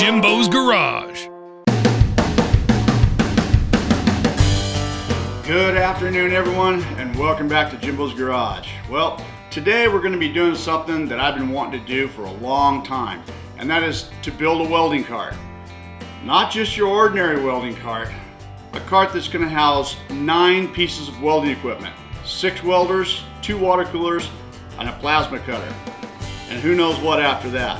Jimbo's Garage. Good afternoon, everyone, and welcome back to Jimbo's Garage. Well, today we're going to be doing something that I've been wanting to do for a long time, and that is to build a welding cart. Not just your ordinary welding cart, a cart that's going to house 9 pieces of welding equipment, 6 welders, 2 water coolers, and a plasma cutter. And who knows what after that.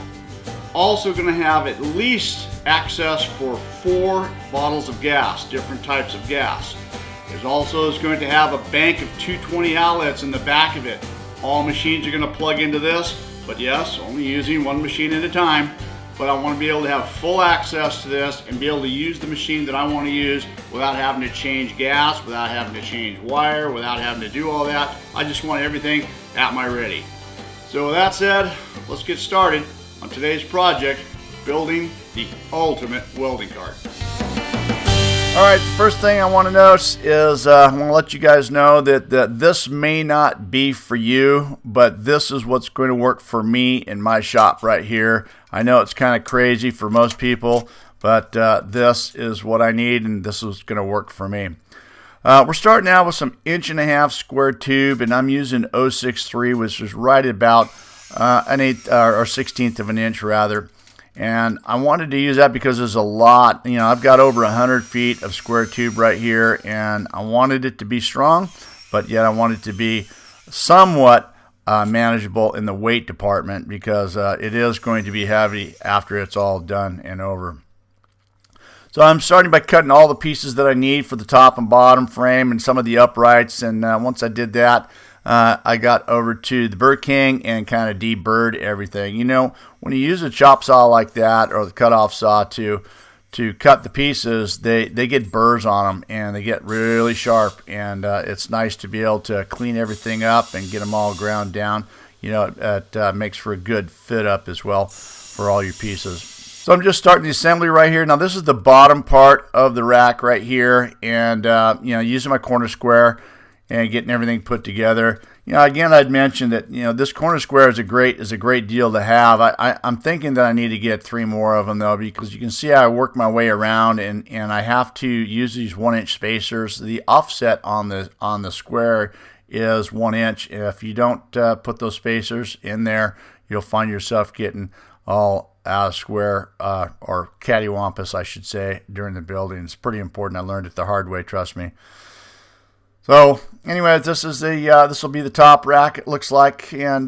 Also going to have at least access for 4 bottles of gas, different types of gas. There's also going to have a bank of 220 outlets in the back of it. All machines are going to plug into this, but yes, only using one machine at a time. But I want to be able to have full access to this and be able to use the machine that I want to use without having to change gas, without having to change wire, without having to do all that. I just want everything at my ready. So with that said, let's get started on today's project, building the ultimate welding cart. Alright, the first thing I want to notice is I want to let you guys know that this may not be for you, but this is what's going to work for me in my shop right here. I know it's kind of crazy for most people, but this is what I need, and this is going to work for me. We're starting out with some 1.5" square tube, and I'm using 0.63, which is right about an 1/8 or 1/16 of an inch rather. And I wanted to use that because there's a lot, I've got over 100 feet of square tube right here, and I wanted it to be strong, but yet I wanted it to be somewhat manageable in the weight department because it is going to be heavy after it's all done and over. So I'm starting by cutting all the pieces that I need for the top and bottom frame and some of the uprights, and once I did that, I got over to the Burr King and kind of deburred everything. When you use a chop saw like that or the cutoff saw to cut the pieces, they get burrs on them and they get really sharp, and it's nice to be able to clean everything up and get them all ground down. It makes for a good fit up as well for all your pieces. So I'm just starting the assembly right here. Now this is the bottom part of the rack right here, and using my corner square and getting everything put together. Again, I'd mentioned that this corner square is a great deal to have. I'm thinking that I need to get 3 more of them though, because you can see how I work my way around, and I have to use these 1-inch spacers. The offset on the square is 1 inch. If you don't put those spacers in there, you'll find yourself getting all out of square or cattywampus, I should say, during the building. It's pretty important. I learned it the hard way, trust me. So anyway, this will be the top rack, it looks like, and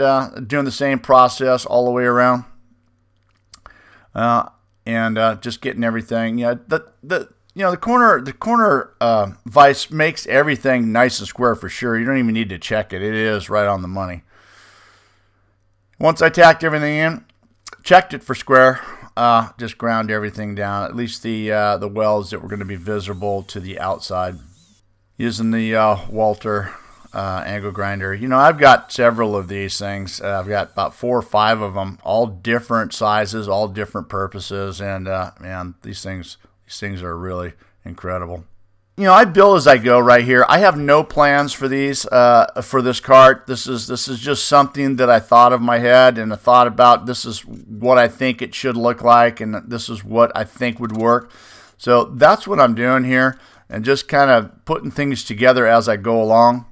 doing the same process all the way around, and just getting everything. The corner vise makes everything nice and square for sure. You don't even need to check it; it is right on the money. Once I tacked everything in, checked it for square, just ground everything down, at least the welds that were going to be visible to the outside, using the Walter angle grinder. I've got several of these things. I've got about 4 or 5 of them, all different sizes, all different purposes, and man, these things are really incredible. I build as I go right here. I have no plans for these for this cart. This is just something that I thought of my head, and I thought about. This is what I think it should look like, and this is what I think would work. So that's what I'm doing here, and just kind of putting things together as I go along.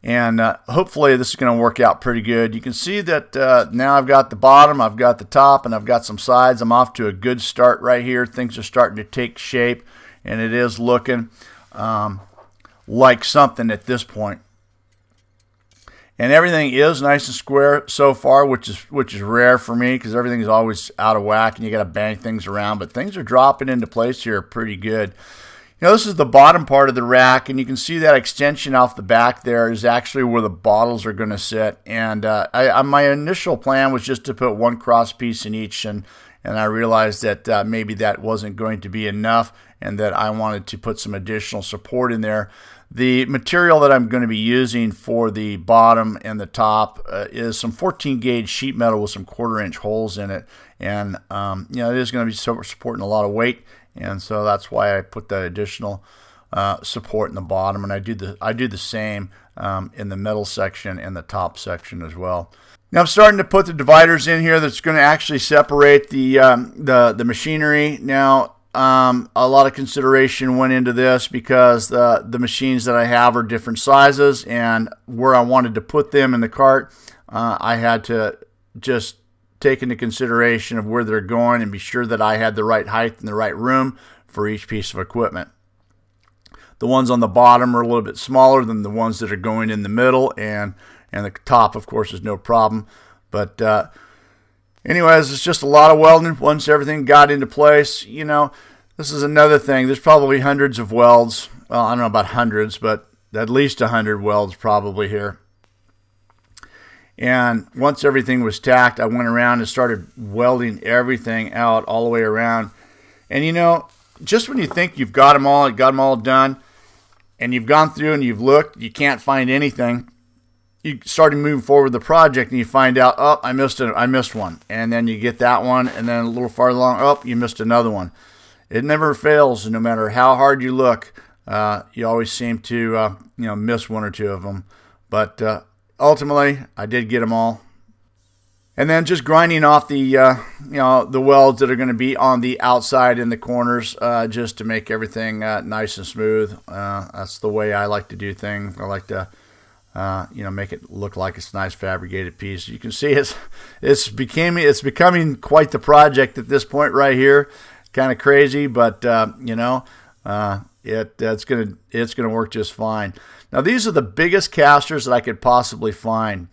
And hopefully this is going to work out pretty good. You can see that now I've got the bottom, I've got the top, and I've got some sides. I'm off to a good start right here. Things are starting to take shape, and it is looking like something at this point. And everything is nice and square so far, which is rare for me because everything is always out of whack and you got to bang things around. But things are dropping into place here pretty good. This is the bottom part of the rack, and you can see that extension off the back there is actually where the bottles are going to sit. And my initial plan was just to put 1 cross piece in each, and I realized that maybe that wasn't going to be enough, and that I wanted to put some additional support in there. The material that I'm going to be using for the bottom and the top is some 14 gauge sheet metal with some 1/4 inch holes in it, and it is going to be supporting a lot of weight, and so that's why I put that additional support in the bottom, and I do the same in the middle section and the top section as well. Now I'm starting to put the dividers in here that's going to actually separate the machinery. Now a lot of consideration went into this because the machines that I have are different sizes, and where I wanted to put them in the cart, I had to just take into consideration of where they're going and be sure that I had the right height and the right room for each piece of equipment. The ones on the bottom are a little bit smaller than the ones that are going in the middle, and the top, of course, is no problem. But anyways, it's just a lot of welding once everything got into place. You know, this is another thing. There's probably hundreds of welds. Well, I don't know about hundreds, but at least 100 welds probably here. And once everything was tacked, I went around and started welding everything out all the way around. And you know, just when you think you've got them all done, and you've gone through and you've looked, you can't find anything, you start moving forward with the project and you find out, oh, I missed one. And then you get that one, and then a little farther along, oh, you missed another one. It never fails, no matter how hard you look. You always seem to miss one or two of them. But ultimately, I did get them all. And then just grinding off the welds that are going to be on the outside in the corners, just to make everything nice and smooth. That's the way I like to do things. I like to, make it look like it's a nice fabricated piece. You can see it's becoming quite the project at this point right here. Kind of crazy, but it's gonna work just fine. Now these are the biggest casters that I could possibly find.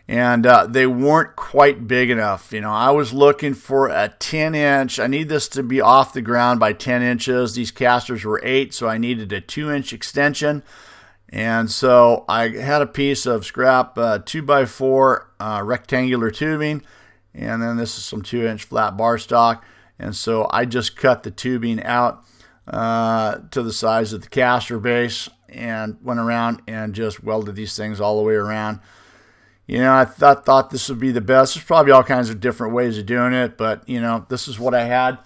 And they weren't quite big enough. You know, I was looking for a 10-inch. I need this to be off the ground by 10 inches. These casters were 8, so I needed a 2-inch extension. And so I had a piece of scrap 2x4 rectangular tubing, and then this is some 2-inch flat bar stock. And so I just cut the tubing out to the size of the caster base and went around and just welded these things all the way around. You know, I thought this would be the best. There's probably all kinds of different ways of doing it, but, you know, this is what I had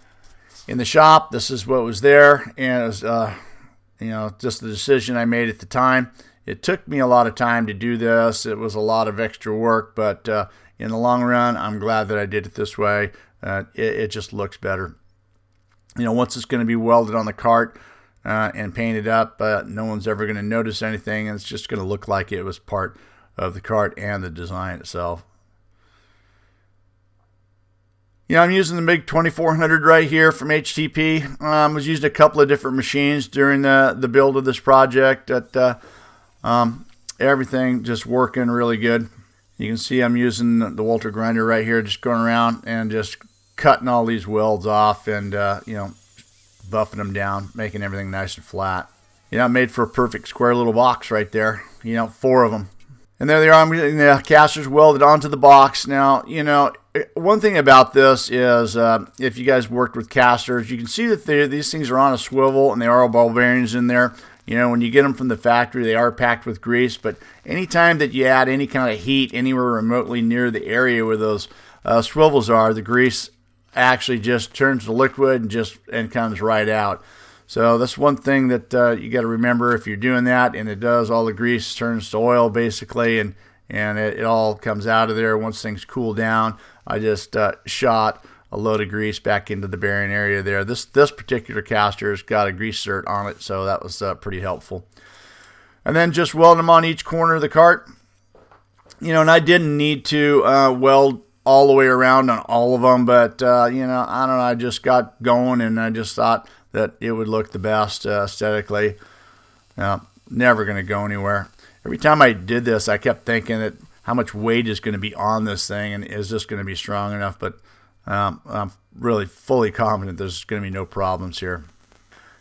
in the shop. This is what was there, and it was, just the decision I made at the time. It took me a lot of time to do this. It was a lot of extra work, but in the long run, I'm glad that I did it this way. It just looks better. You know, once it's going to be welded on the cart and painted up, no one's ever going to notice anything, and it's just going to look like it was part of the cart and the design itself. You know, I'm using the MiG 2400 right here from HTP. I was using a couple of different machines during the build of this project. Everything just working really good. You can see I'm using the Walter grinder right here, just going around and just cutting all these welds off and buffing them down, making everything nice and flat. You know, it made for a perfect square little box right there. 4 of them. And there they are. I'm getting the casters welded onto the box. Now, one thing about this is if you guys worked with casters, you can see that these things are on a swivel and they are all ball bearings in there. You know, when you get them from the factory, they are packed with grease. But anytime that you add any kind of heat anywhere remotely near the area where those swivels are, the grease actually just turns to liquid and comes right out. So that's one thing that you got to remember if you're doing that, and it does. All the grease turns to oil basically, and it all comes out of there once things cool down. I just shot a load of grease back into the bearing area there. This particular caster has got a grease cert on it, so that was pretty helpful. And then just weld them on each corner of the cart. And I didn't need to weld all the way around on all of them, but I don't know. I just got going, and I just thought that it would look the best aesthetically. Never going to go anywhere. Every time I did this, I kept thinking that how much weight is going to be on this thing, and is this going to be strong enough? But I'm really fully confident there's going to be no problems here.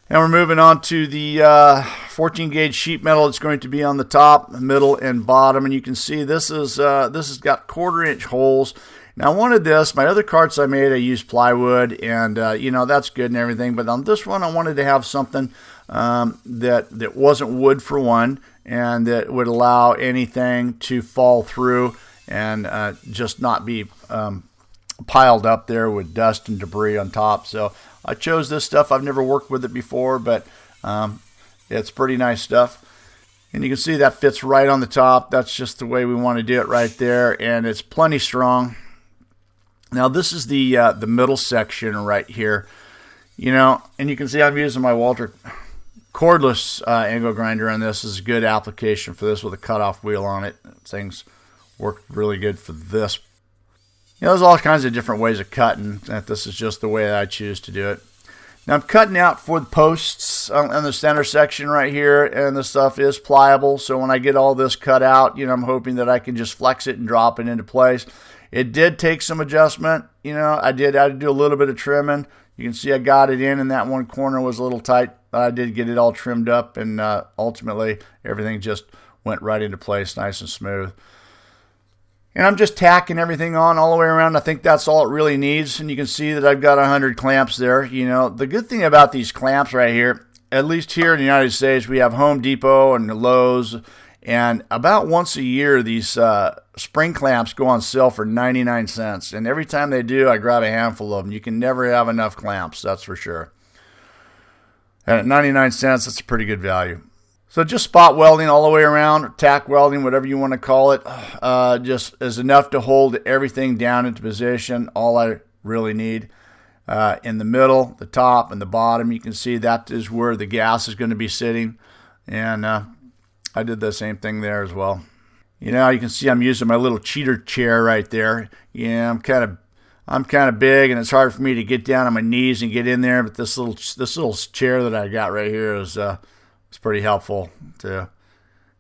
And we're moving on to the 14 gauge sheet metal. It's going to be on the top, middle, and bottom, and you can see this has got 1/4-inch holes. Now I wanted this. My other carts I made, I used plywood, and that's good and everything. But on this one, I wanted to have something that wasn't wood for one, and that would allow anything to fall through and just not be piled up there with dust and debris on top. So I chose this stuff. I've never worked with it before, but it's pretty nice stuff. And you can see that fits right on the top. That's just the way we want to do it right there, and it's plenty strong. Now this is the middle section right here, you know, and you can see I'm using my Walter cordless angle grinder on this. This is a good application for this with a cutoff wheel on it. Things work really good for this. You know, there's all kinds of different ways of cutting. This is just the way that I choose to do it. Now I'm cutting out for the posts on the center section right here, and the stuff is pliable. So when I get all this cut out, you know, I'm hoping that I can just flex it and drop it into place. It did take some adjustment. You know, I had to do a little bit of trimming. You can see I got it in, and that one corner was a little tight. But I did get it all trimmed up, and ultimately everything just went right into place, nice and smooth. And I'm just tacking everything on all the way around. I think that's all it really needs. And you can see that I've got 100 clamps there. You know, the good thing about these clamps right here, at least here in the United States, we have Home Depot and Lowe's. And about once a year, these spring clamps go on sale for 99 cents. And every time they do, I grab a handful of them. You can never have enough clamps, that's for sure. And at 99 cents, that's a pretty good value. So just spot welding all the way around, tack welding, whatever you want to call it, just is enough to hold everything down into position. All I really need in the middle, the top, and the bottom, you can see that is where the gas is going to be sitting. And I did the same thing there as well. You know, you can see I'm using my little cheater chair right there. Yeah, I'm kind of big, and it's hard for me to get down on my knees and get in there. But this little chair that I got right here is it's pretty helpful to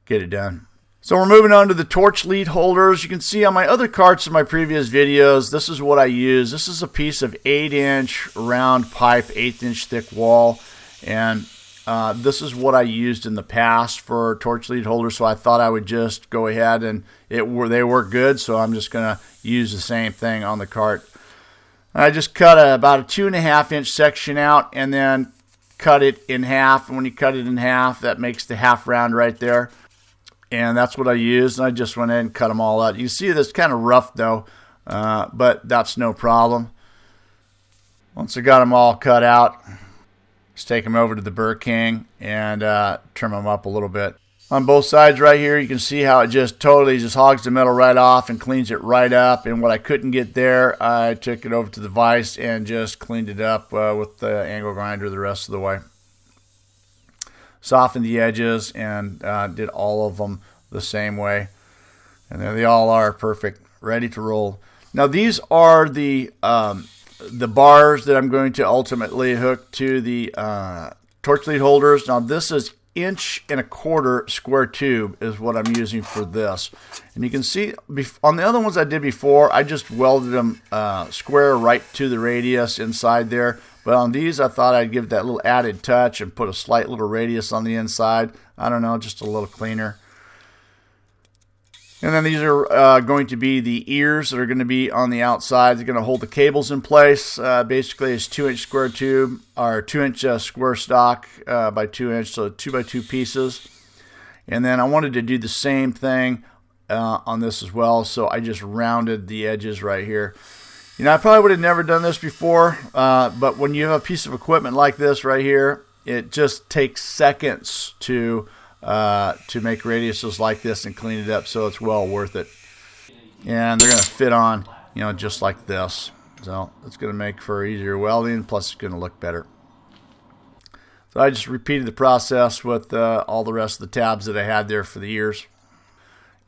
get it done. So we're moving on to the torch lead holders. You can see on my other carts in my previous videos, this is what I use. This is a piece of 8-inch round pipe, 1/8-inch thick wall, and this is what I used in the past for torch lead holders. So I thought I would just go ahead, and they work good. So I'm just gonna use the same thing on the cart. I just cut about a 2.5-inch section out, and then cut it in half. And when you cut it in half, that makes the half round right there. And that's what I used. And I just went in and cut them all out. You see this kind of rough though, but that's no problem. Once I got them all cut out, just take them over to the Burr King and trim them up a little bit. On both sides right here, you can see how it just totally just hogs the metal right off and cleans it right up. And what I couldn't get there, I took it over to the vise and just cleaned it up with the angle grinder the rest of the way. Softened the edges and did all of them the same way. And there they all are, perfect, ready to roll. Now these are the bars that I'm going to ultimately hook to the torch lead holders. Now this is 1.25-inch square tube is what I'm using for this. And you can see on the other ones I did before, I just welded them square right to the radius inside there. But on these, I thought I'd give that little added touch and put a slight little radius on the inside. I don't know, just a little cleaner. And then these are going to be the ears that are going to be on the outside. They're going to hold the cables in place. Basically, it's 2-inch square tube, or 2-inch square stock by 2-inch, so 2x2 pieces. And then I wanted to do the same thing on this as well, so I just rounded the edges right here. You know, I probably would have never done this before, but when you have a piece of equipment like this right here, it just takes seconds to make radiuses like this and clean it up, so it's well worth it. And they're going to fit on, you know, just like this. So it's going to make for easier welding, plus it's going to look better. So I just repeated the process with all the rest of the tabs that I had there for the ears.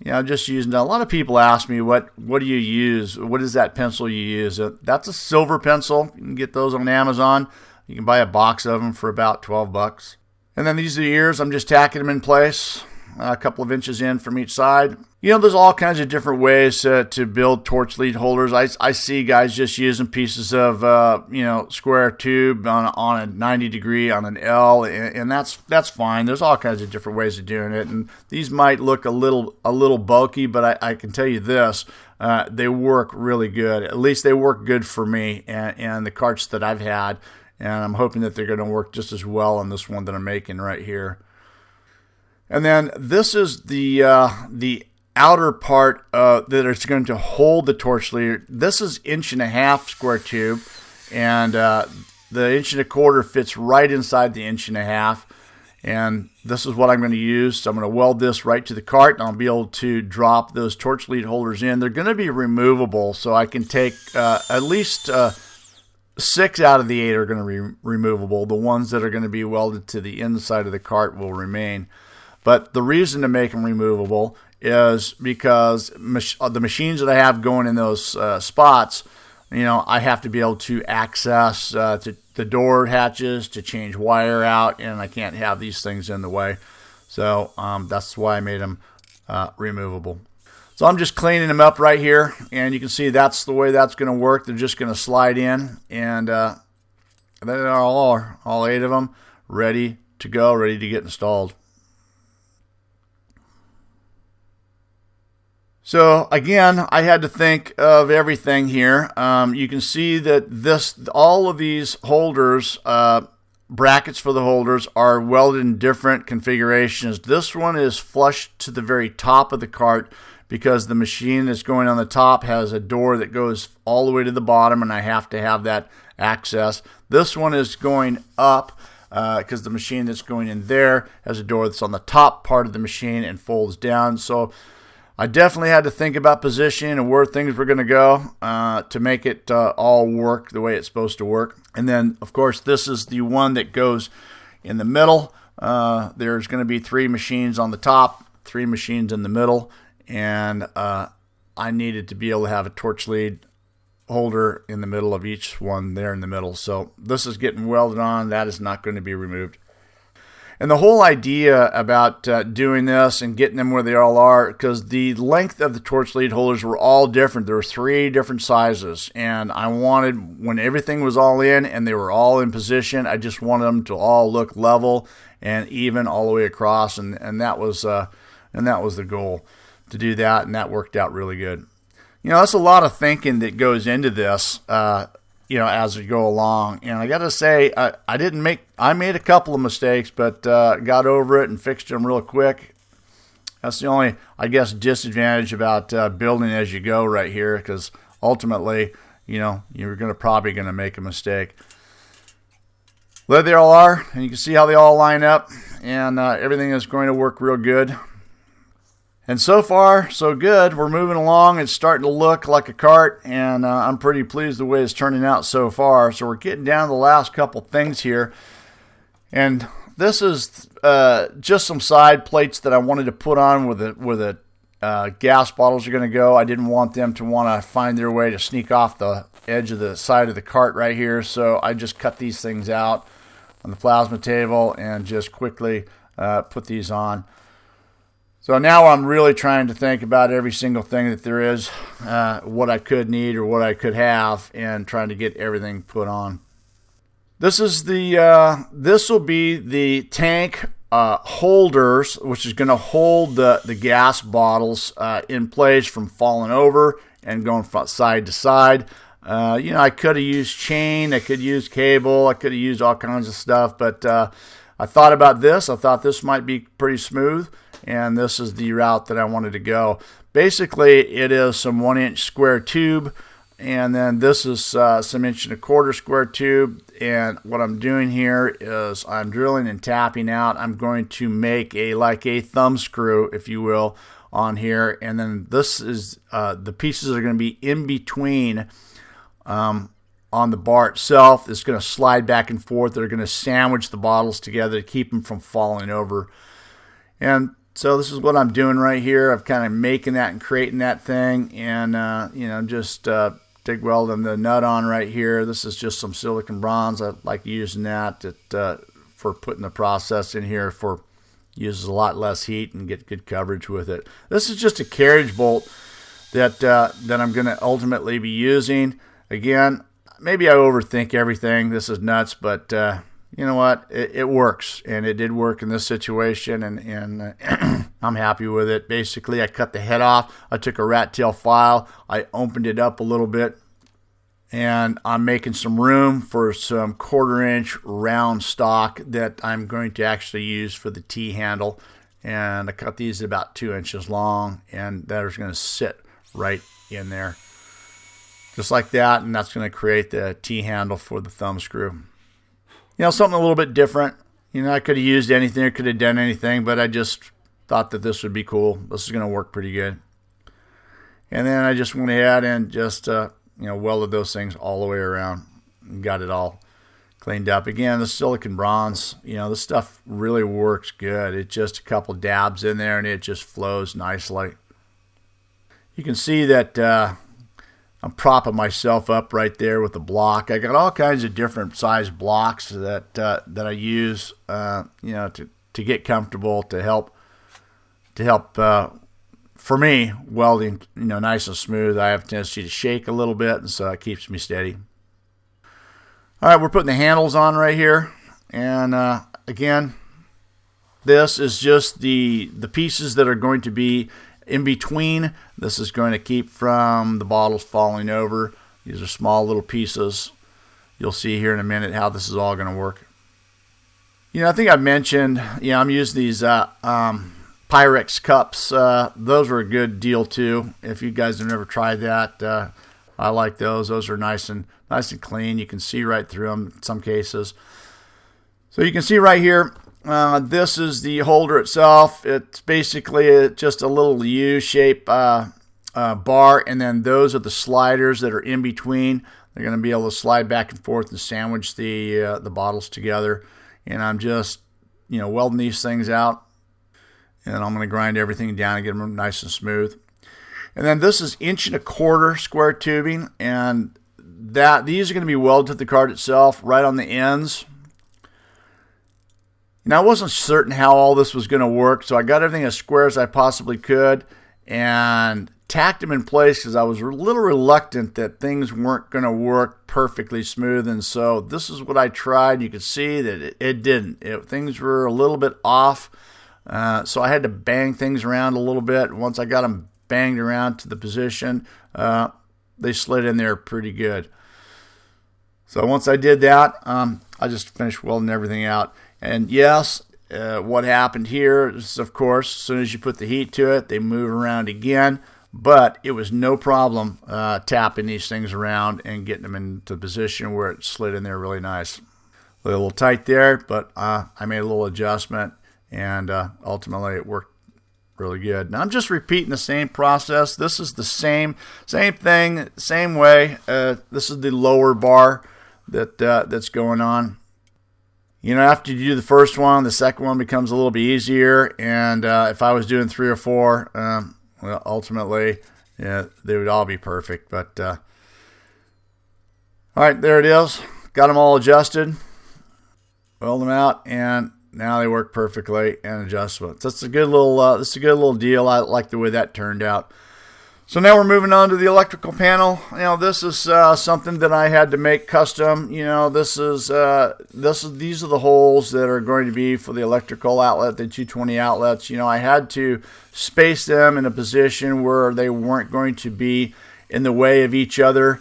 You know, just using, a lot of people ask me, what do you use? What is that pencil you use? That's a silver pencil. You can get those on Amazon. You can buy a box of them for about $12. And then these are the ears. I'm just tacking them in place, a couple of inches in from each side. You know, there's all kinds of different ways to build torch lead holders. I see guys just using pieces of, you know, square tube on a 90 degree on an L, and that's fine. There's all kinds of different ways of doing it, and these might look a little bulky, but I can tell you this, they work really good. At least they work good for me and the carts that I've had, and I'm hoping that they're going to work just as well on this one that I'm making right here. And then this is the outer part that is going to hold the torch lead. This is 1.5-inch square tube, and the 1.25-inch fits right inside the 1.5-inch. And this is what I'm going to use. So I'm going to weld this right to the cart, and I'll be able to drop those torch lead holders in. They're going to be removable, so I can take at least 6 out of the 8 are going to be removable. The ones that are going to be welded to the inside of the cart will remain. But the reason to make them removable is because the machines that I have going in those spots, I have to be able to access the door hatches to change wire out, and I can't have these things in the way. So that's why I made them removable. So I'm just cleaning them up right here, and you can see that's the way that's going to work. They're just going to slide in, and there they are, all 8 of them, ready to go, ready to get installed. So again, I had to think of everything here. You can see that all of these holders, brackets for the holders, are welded in different configurations. This one is flush to the very top of the cart, because the machine that's going on the top has a door that goes all the way to the bottom, and I have to have that access. This one is going up because the machine that's going in there has a door that's on the top part of the machine and folds down. So I definitely had to think about position and where things were going to go to make it all work the way it's supposed to work. And then, of course, this is the one that goes in the middle. There's going to be 3 machines on the top, 3 machines in the middle, and I needed to be able to have a torch lead holder in the middle of each one there in the middle. So this is getting welded on. That is not going to be removed. And the whole idea about doing this and getting them where they all are, because the length of the torch lead holders were all different. There were 3 different sizes, and I wanted, when everything was all in and they were all in position, I just wanted them to all look level and even all the way across, and that was the goal, to do that, and that worked out really good. That's a lot of thinking that goes into this, as we go along. And I got to say, I made a couple of mistakes, but got over it and fixed them real quick. That's the only, I guess, disadvantage about building as you go right here, because ultimately, you're probably going to make a mistake. There they all are, and you can see how they all line up, and everything is going to work real good. And so far, so good. We're moving along. It's starting to look like a cart, and I'm pretty pleased the way it's turning out so far. So we're getting down to the last couple things here. And this is just some side plates that I wanted to put on where the gas bottles are going to go. I didn't want them to want to find their way to sneak off the edge of the side of the cart right here. So I just cut these things out on the plasma table and just quickly put these on. So now I'm really trying to think about every single thing that there is, what I could need or what I could have, and trying to get everything put on. This will be the tank holders, which is going to hold the gas bottles in place from falling over and going from side to side. I could have used chain, I could use cable, I could have used all kinds of stuff, but I thought about this. I thought this might be pretty smooth, and this is the route that I wanted to go. Basically, it is some 1-inch square tube, and then this is some 1.25-inch square tube. And what I'm doing here is I'm drilling and tapping out. I'm going to make like a thumb screw, if you will, on here. And then this is the pieces are going to be in between on the bar itself. It's going to slide back and forth. They're going to sandwich the bottles together to keep them from falling over. And so this is what I'm doing right here. I'm kind of making that and creating that thing, and just TIG welding the nut on right here. This is just some silicon bronze. I like using that for putting the process in here, for uses a lot less heat and get good coverage with it. This is just a carriage bolt that I'm going to ultimately be using. Again, maybe I overthink everything. This is nuts, but you know what? It works, and it did work in this situation, and I'm happy with it. Basically, I cut the head off. I took a rat tail file. I opened it up a little bit, and I'm making some room for some 1/4-inch round stock that I'm going to actually use for the T-handle. And I cut these at about 2 inches long, and that is going to sit right in there. Just like that, and that's going to create the T-handle for the thumb screw. Something a little bit different. You know, I could have used anything, I could have done anything, but I just thought that this would be cool. This is going to work pretty good. And then I just went ahead and just, welded those things all the way around and got it all cleaned up. Again, the silicon bronze, this stuff really works good. It's just a couple dabs in there and it just flows nicely. You can see that I'm propping myself up right there with the block. I got all kinds of different size blocks that I use, to get comfortable, to help for me, welding, nice and smooth. I have a tendency to shake a little bit, and so it keeps me steady. All right, we're putting the handles on right here. And again, this is just the pieces that are going to be in between. This is going to keep from the bottles falling over. These are small little pieces. You'll see here in a minute how this is all going to work. I think I mentioned, I'm using these Pyrex cups. Those are a good deal too. If you guys have never tried that, I like those. Those are nice and clean. You can see right through them in some cases. So you can see right here, this is the holder itself. It's basically just a little U-shaped bar, and then those are the sliders that are in between. They're going to be able to slide back and forth and sandwich the bottles together. And I'm just, welding these things out. And I'm going to grind everything down and get them nice and smooth. And then this is 1.25 inch square tubing, and these are going to be welded to the card itself right on the ends. Now, I wasn't certain how all this was going to work, so I got everything as square as I possibly could and tacked them in place because I was a little reluctant that things weren't going to work perfectly smooth. And so this is what I tried. You could see that it didn't. Things were a little bit off. So I had to bang things around a little bit. Once I got them banged around to the position, they slid in there pretty good. So once I did that, I just finished welding everything out. And yes, what happened here is, of course, as soon as you put the heat to it, they move around again. But it was no problem tapping these things around and getting them into the position where it slid in there really nice. A little tight there, but I made a little adjustment. And ultimately, it worked really good. Now I'm just repeating the same process. This is the same thing, same way. This is the lower bar that's going on. After you do the first one, the second one becomes a little bit easier. And if I was doing 3 or 4, ultimately, they would all be perfect. But all right, there it is. Got them all adjusted. Weld them out and. Now they work perfectly and adjustments. That's a good little deal. I like the way that turned out. So now we're moving on to the electrical panel. This is something that I had to make custom. These are the holes that are going to be for the electrical outlet, the 220 outlets. I had to space them in a position where they weren't going to be in the way of each other.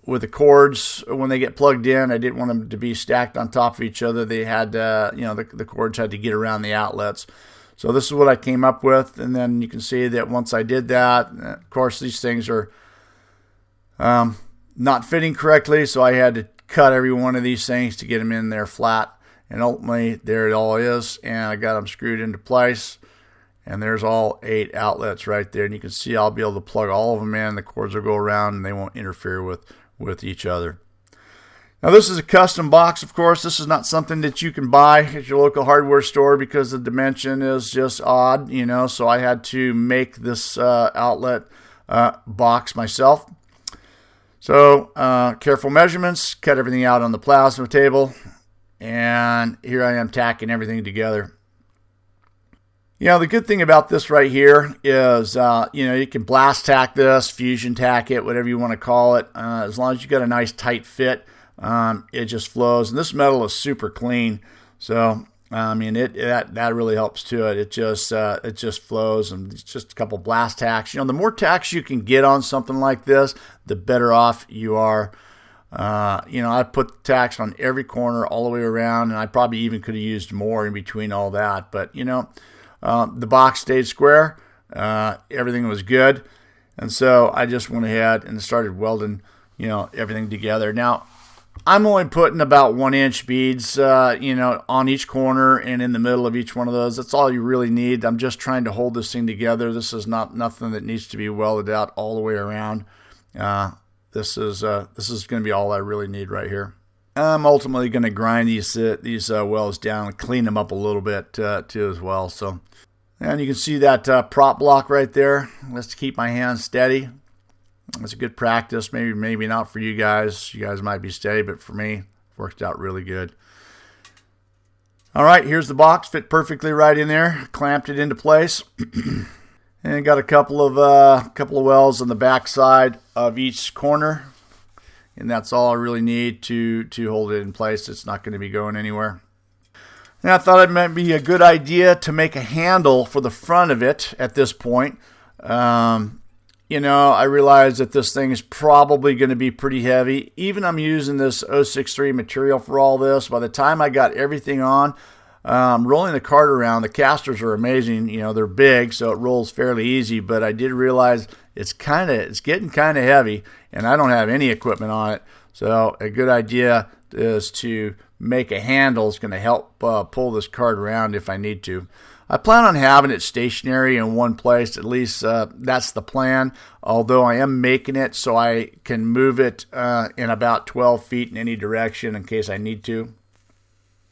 With the cords, when they get plugged in, I didn't want them to be stacked on top of each other. They had, the cords had to get around the outlets. So this is what I came up with. And then you can see that once I did that, of course, these things are not fitting correctly. So I had to cut every one of these things to get them in there flat. And ultimately, there it all is. And I got them screwed into place. And there's all 8 outlets right there. And you can see I'll be able to plug all of them in. The cords will go around and they won't interfere with each other. Now this is a custom box, of course. This is not something that you can buy at your local hardware store because the dimension is just odd, so I had to make this outlet box myself. So careful measurements, cut everything out on the plasma table, and here I am tacking everything together. The good thing about this right here is, you can blast tack this, fusion tack it, whatever you want to call it. As long as you got a nice tight fit, it just flows. And this metal is super clean, so that really helps to it. It just flows, and it's just a couple blast tacks. The more tacks you can get on something like this, the better off you are. I put tacks on every corner all the way around, and I probably even could have used more in between all that, but the box stayed square. Everything was good. And so I just went ahead and started welding, everything together. Now, I'm only putting about 1-inch beads, you know, on each corner and in the middle of each one of those. That's all you really need. I'm just trying to hold this thing together. This is nothing that needs to be welded out all the way around. This is going to be all I really need right here. I'm ultimately going to grind these welds down and clean them up a little bit too as well. So, and you can see that prop block right there. Let's keep my hands steady. It's a good practice. Maybe not for you guys. You guys might be steady, but for me, it worked out really good. All right, here's the box. Fit perfectly right in there. Clamped it into place. And got a couple of welds on the back side of each corner, and that's all I really need to hold it in place. It's not going to be going anywhere. And I thought it might be a good idea to make a handle for the front of it at this point. You know, I realize that this thing is probably going to be pretty heavy. Even I'm using this 063 material for all this. By the time I got everything on, rolling the cart around, the casters are amazing. You know, they're big, so it rolls fairly easy. But I did realize it's getting kind of heavy, and I don't have any equipment on it. So a good idea is to make a handle. It's going to help pull this cart around if I need to. I plan on having it stationary in one place. At least that's the plan. Although I am making it so I can move it in about 12 feet in any direction in case I need to.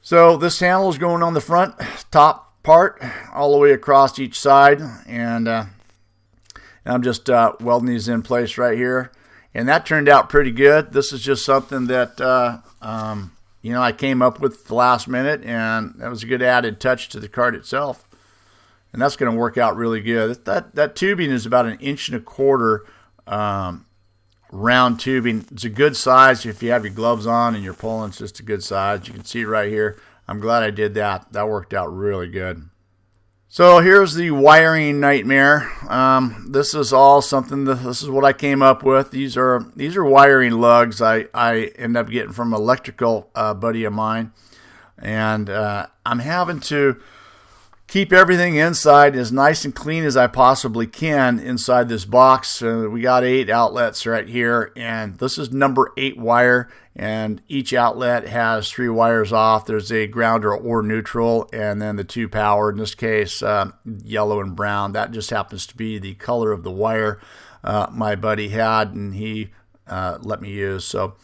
So this handle is going on the front top part all the way across each side, and I'm just welding these in place right here, and that turned out pretty good. This is just something that you know, I came up with the last minute, and that was a good added touch to the cart itself, and that's going to work out really good. That tubing is about 1.25 inches. Round tubing. It's a good size if you have your gloves on and you're pulling. It's just a good size. You can see right here. I'm glad I did that. That worked out really good. So here's the wiring nightmare. This is all something. This is what I came up with. These are wiring lugs I end up getting from an electrical buddy of mine, and I'm having to keep everything inside as nice and clean as I possibly can inside this box. We got 8 outlets right here, and this is number 8 wire, and each outlet has 3 wires off. There's a grounder or neutral, and then the 2 power, in this case yellow and brown. That just happens to be the color of the wire my buddy had, and he let me use. So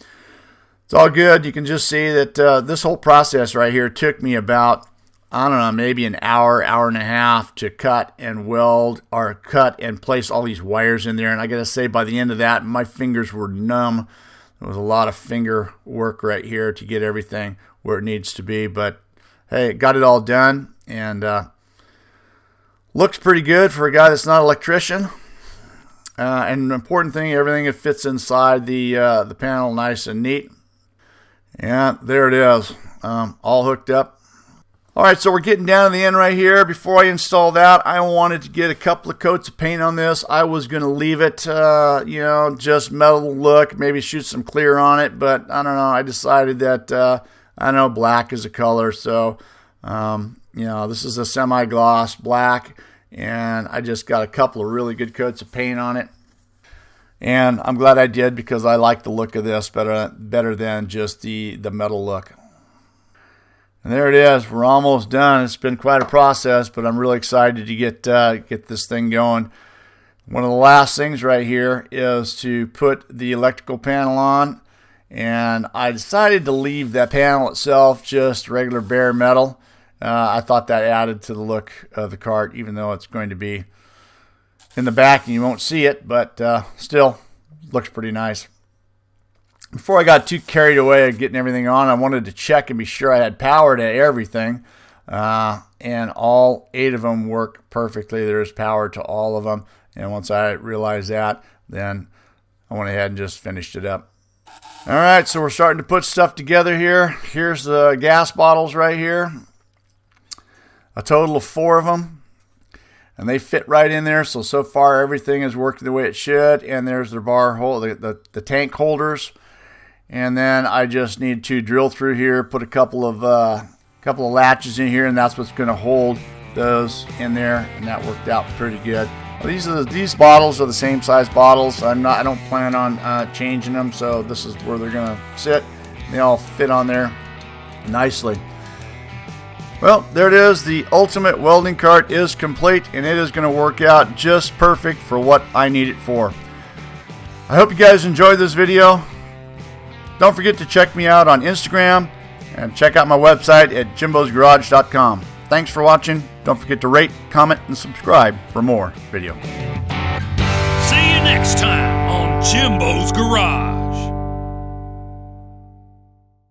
it's all good. You can just see that this whole process right here took me about, I don't know, maybe an hour and a half to cut and weld, or cut and place all these wires in there. And I got to say, by the end of that, my fingers were numb. There was a lot of finger work right here to get everything where it needs to be. But hey, got it all done, and looks pretty good for a guy that's not an electrician. And the important thing, everything that fits inside the panel nice and neat. And there it is, all hooked up. All right, so we're getting down to the end right here. Before I install that, I wanted to get a couple of coats of paint on this. I was going to leave it, you know, just metal look, maybe shoot some clear on it, but I don't know. I decided that, I know black is a color, so, you know, this is a semi-gloss black, and I just got a couple of really good coats of paint on it. And I'm glad I did, because I like the look of this better than just the metal look. And there it is. We're almost done. It's been quite a process, but I'm really excited to get this thing going. One of the last things right here is to put the electrical panel on, and I decided to leave that panel itself just regular bare metal. I thought that added to the look of the cart, even though it's going to be in the back and you won't see it, but still looks pretty nice. Before I got too carried away at getting everything on, I wanted to check and be sure I had power to everything. And all 8 of them work perfectly. There's power to all of them. And once I realized that, then I went ahead and just finished it up. All right, so we're starting to put stuff together here. Here's the gas bottles right here. A total of 4 of them. And they fit right in there. So far everything is working the way it should. And there's the bar hole, the tank holders. And then I just need to drill through here, put a couple of latches in here, and that's what's going to hold those in there. And that worked out pretty good. Well, these bottles are the same size bottles. I don't plan on changing them, so this is where they're going to sit. They all fit on there nicely. Well, there it is. The ultimate welding cart is complete, and it is going to work out just perfect for what I need it for. I hope you guys enjoyed this video. Don't forget to check me out on Instagram and check out my website at JIMBO'sGarage.com. Thanks for watching. Don't forget to rate, comment, and subscribe for more video. See you next time on Jimbo's Garage.